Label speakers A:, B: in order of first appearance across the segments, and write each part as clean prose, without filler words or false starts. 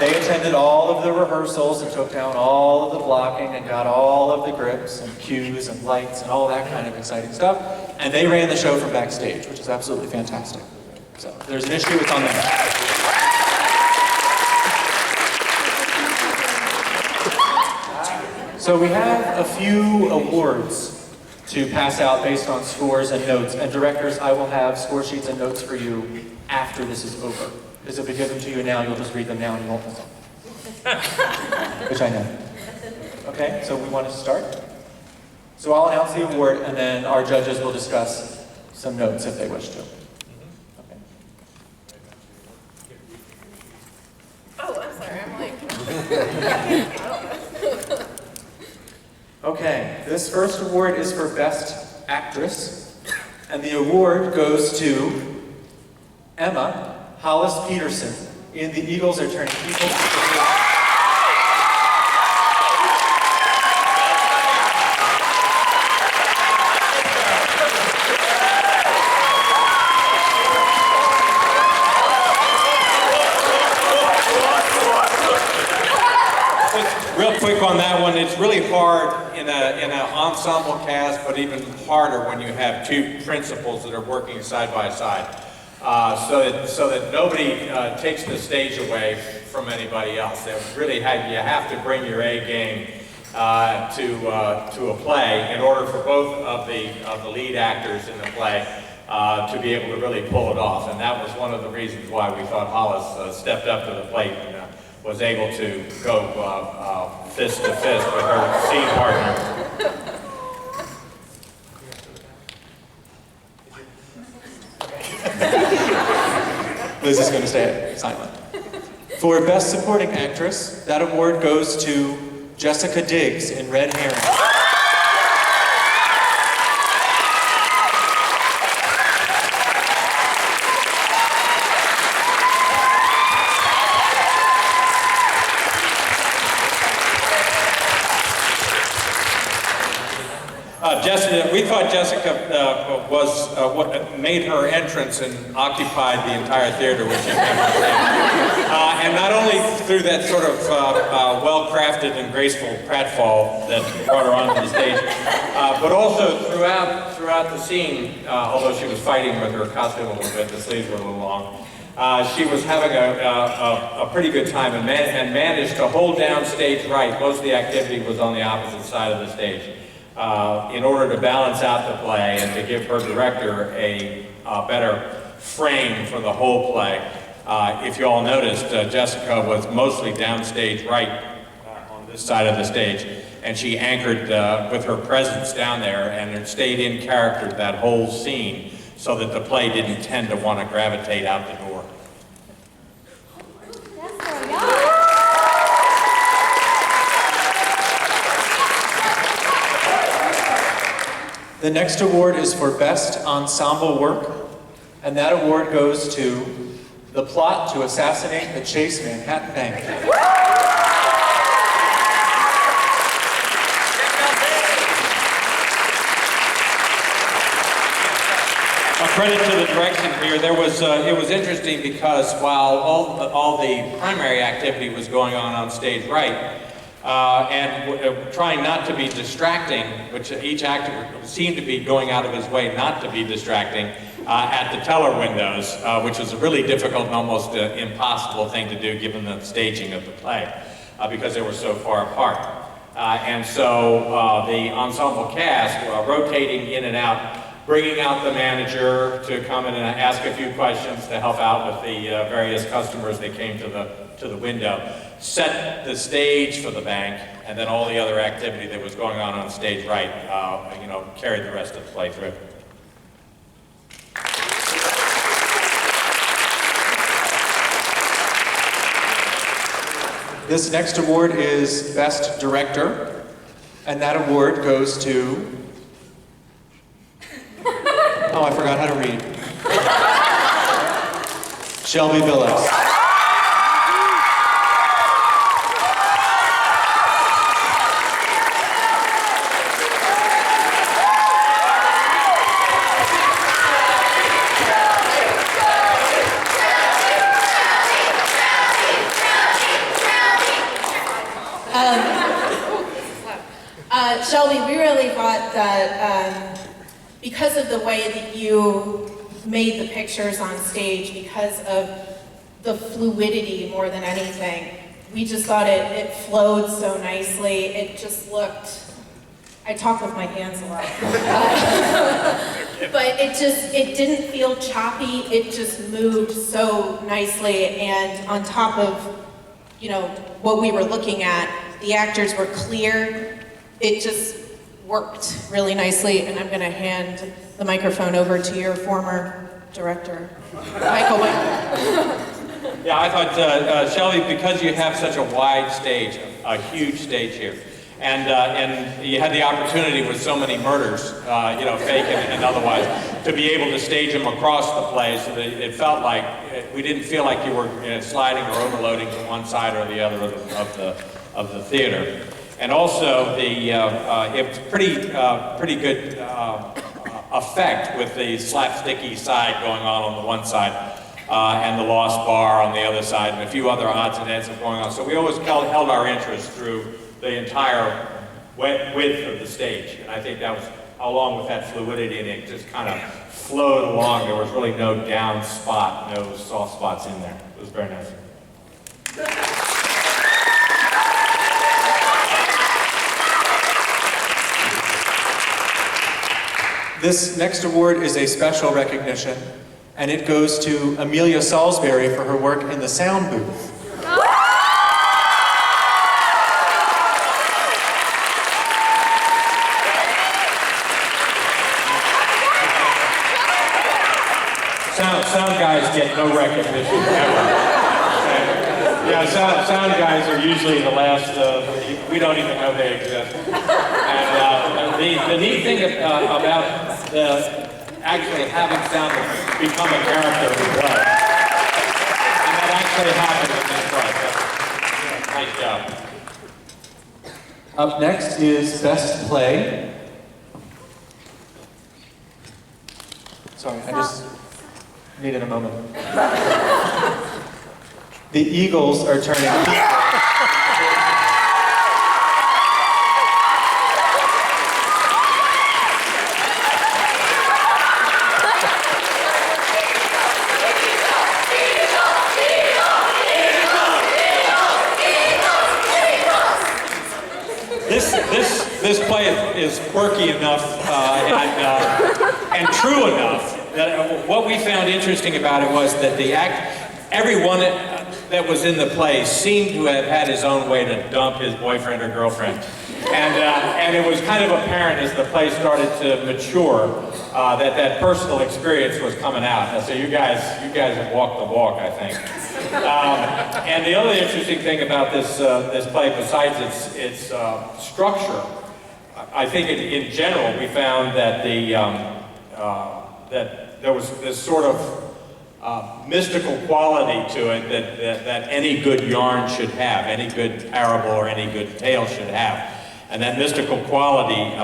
A: They attended all of the rehearsals and took down all of the blocking and got all of the grips and cues and lights and all that kind of exciting stuff. And they ran the show from backstage, which is absolutely fantastic. So if there's an issue, it's on them. So we have a few awards to pass out based on scores and notes. And directors, I will have score sheets and notes for you after this is over. Because if we give them to you now, you'll just read them now and you won't miss them. Which I know. Okay, so we want to start. So I'll announce the award and then our judges will discuss some notes if they wish to. Okay.
B: Oh, I'm sorry, I'm like...
A: Okay, this first award is for Best Actress, and the award goes to Emma Hollis Peterson in The Eagles Are Turning People.
C: Real quick on that one, it's really hard in an ensemble cast, but even harder when you have two principals that are working side by side. So that nobody takes the stage away from anybody else. That really you have to bring your A game to a play in order for both of the lead actors in the play to be able to really pull it off. And that was one of the reasons why we thought Hollis stepped up to the plate and was able to go fist to fist with her scene partner.
A: Liz is going to stay silent. For Best Supporting Actress, that award goes to Jessica Diggs in Red Herring.
C: We thought Jessica made her entrance and occupied the entire theater when she came on stage. And not only through that sort of well-crafted and graceful pratfall that brought her onto the stage, but also throughout the scene, although she was fighting with her costume a little bit, the sleeves were a little long, she was having a pretty good time and managed to hold down stage right. Most of the activity was on the opposite side of the stage. In order to balance out the play and to give her director a better frame for the whole play. If you all noticed, Jessica was mostly downstage right on this side of the stage, and she anchored with her presence down there and stayed in character that whole scene so that the play didn't tend to want to gravitate out the door.
A: The next award is for Best Ensemble Work, and that award goes to The Plot to Assassinate the Chase Manhattan Bank.
C: A credit to the direction here. It was interesting because while all the primary activity was going on stage right, and trying not to be distracting, which each actor seemed to be going out of his way not to be distracting at the teller windows, which was a really difficult and almost impossible thing to do given the staging of the play, because they were so far apart. And so the ensemble cast rotating in and out, bringing out the manager to come in and ask a few questions to help out with the various customers that came to the window, set the stage for the bank, and then all the other activity that was going on stage right, carried the rest of the play through.
A: This next award is Best Director, and that award goes to... Oh, I forgot how to read. Shelby Billups.
B: Shelby, we really thought that because of the way that you made the pictures on stage, because of the fluidity more than anything, we just thought it flowed so nicely. It just looked, I talk with my hands a lot. But it didn't feel choppy. It just moved so nicely. And on top of, you know, what we were looking at, the actors were clear. It just worked really nicely. And I'm gonna hand the microphone over to your former director, Michael White.
C: Yeah, I thought, Shelby, because you have such a wide stage, a huge stage here, and you had the opportunity with so many murders, you know, fake and otherwise, to be able to stage them across the play so that it felt like, we didn't feel like you were sliding or overloading to one side or the other of the theater. And also, it was pretty good effect with the slapsticky side going on the one side. And the Lost Bar on the other side, and a few other odds and ends of going on. So we always held our interest through the entire width of the stage. And I think that was, along with that fluidity, and it just kind of flowed along. There was really no down spot, no soft spots in there. It was very nice.
A: This next award is a special recognition, and it goes to Amelia Salisbury for her work in the sound booth.
C: Sound guys get no recognition ever. Yeah, sound guys are usually the last, we don't even know they exist. And the neat thing about actually having sound become a character in the play, and that actually happened in this play. Nice job.
A: Up next is Best Play. Sorry, I just needed a moment. The Eagles are turning.
C: This play is quirky enough and true enough that what we found interesting about it was that everyone that was in the play seemed to have had his own way to dump his boyfriend or girlfriend. And it was kind of apparent as the play started to mature that personal experience was coming out. And so you guys have walked the walk, I think. And the other interesting thing about this play, besides its structure, I think in general we found that that there was this sort of mystical quality to it that any good yarn should have, any good parable or any good tale should have. And that mystical quality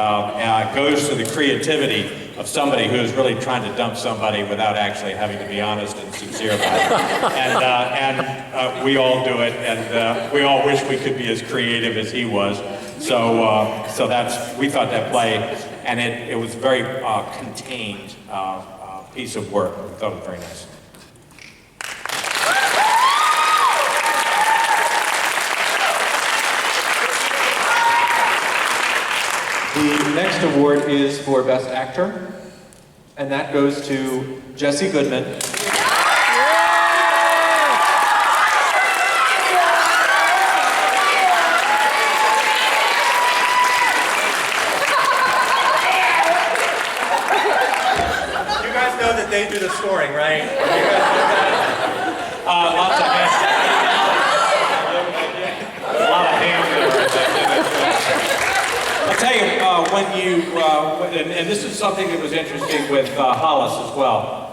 C: goes to the creativity of somebody who is really trying to dump somebody without actually having to be honest and sincere about it. And we all do it, and we all wish we could be as creative as he was. So we thought that play, and it was a very contained piece of work. We thought it was very nice.
A: The next award is for Best Actor, and that goes to Jesse Goodman. You guys know that they do the scoring, right? You guys know that?
C: Lots of hands. A lot of hands there. I'll tell you, when you, and this is something that was interesting with Hollis as well.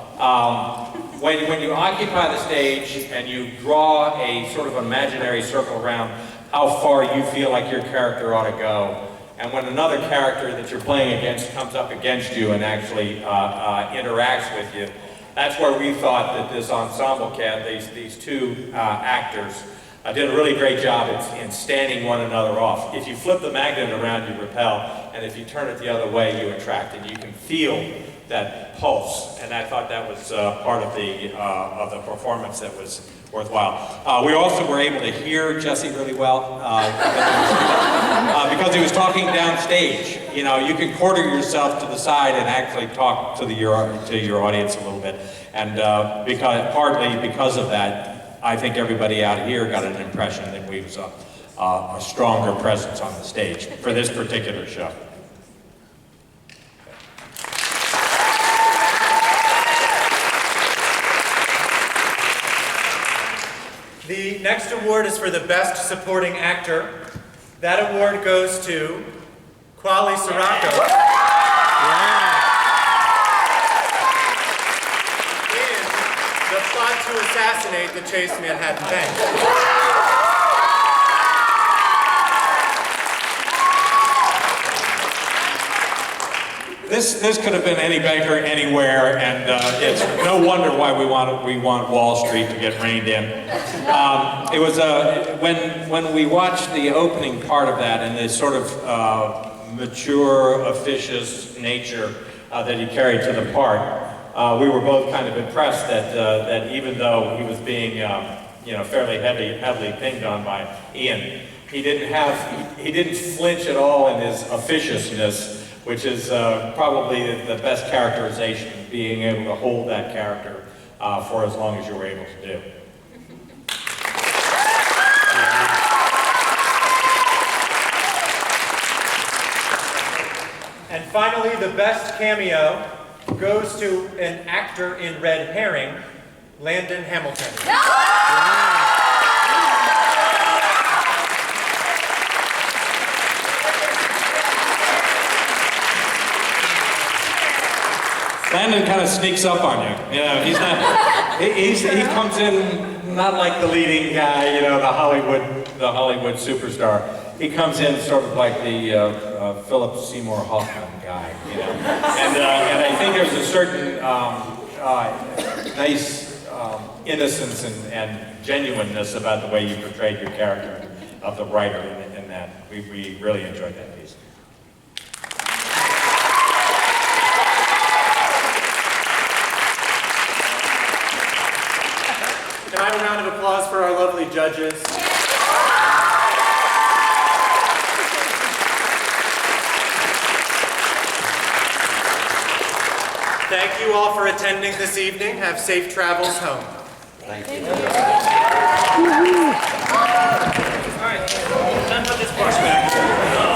C: When you occupy the stage and you draw a sort of imaginary circle around how far you feel like your character ought to go, and when another character that you're playing against comes up against you and actually interacts with you, that's where we thought that this ensemble cast, these two actors, did a really great job in standing one another off. If you flip the magnet around, you repel, and if you turn it the other way, you attract, and you can feel that pulse. And I thought that was part of the performance that was worthwhile. We also were able to hear Jesse really well because he was talking downstage. You know, you can quarter yourself to the side and actually talk to your audience a little bit. And partly because of that, I think everybody out here got an impression that we was a stronger presence on the stage for this particular show.
D: The next award is for the Best Supporting Actor. That award goes to Quali Sirocco. In the plot to assassinate the Chase Manhattan Bank.
C: This could have been any banker anywhere, and it's no wonder why we want Wall Street to get reined in. It was when we watched the opening part of that and the sort of mature, officious nature that he carried to the part, we were both kind of impressed that even though he was being fairly heavily pinged on by Ian, he didn't flinch at all in his officiousness, which is probably the best characterization, being able to hold that character for as long as you were able to do.
D: And finally, the best cameo goes to an actor in Red Herring, Landon Hamilton.
C: Landon kind of sneaks up on you. You know, he's not. He comes in not like the leading guy, you know, the Hollywood superstar. He comes in sort of like the Philip Seymour Hoffman guy, you know. And I think there's a certain nice innocence and genuineness about the way you portrayed your character of the writer in that. We really enjoyed that piece.
D: Can I have a round of applause for our lovely judges? Thank you all for attending this evening. Have safe travels home.
C: Thank you.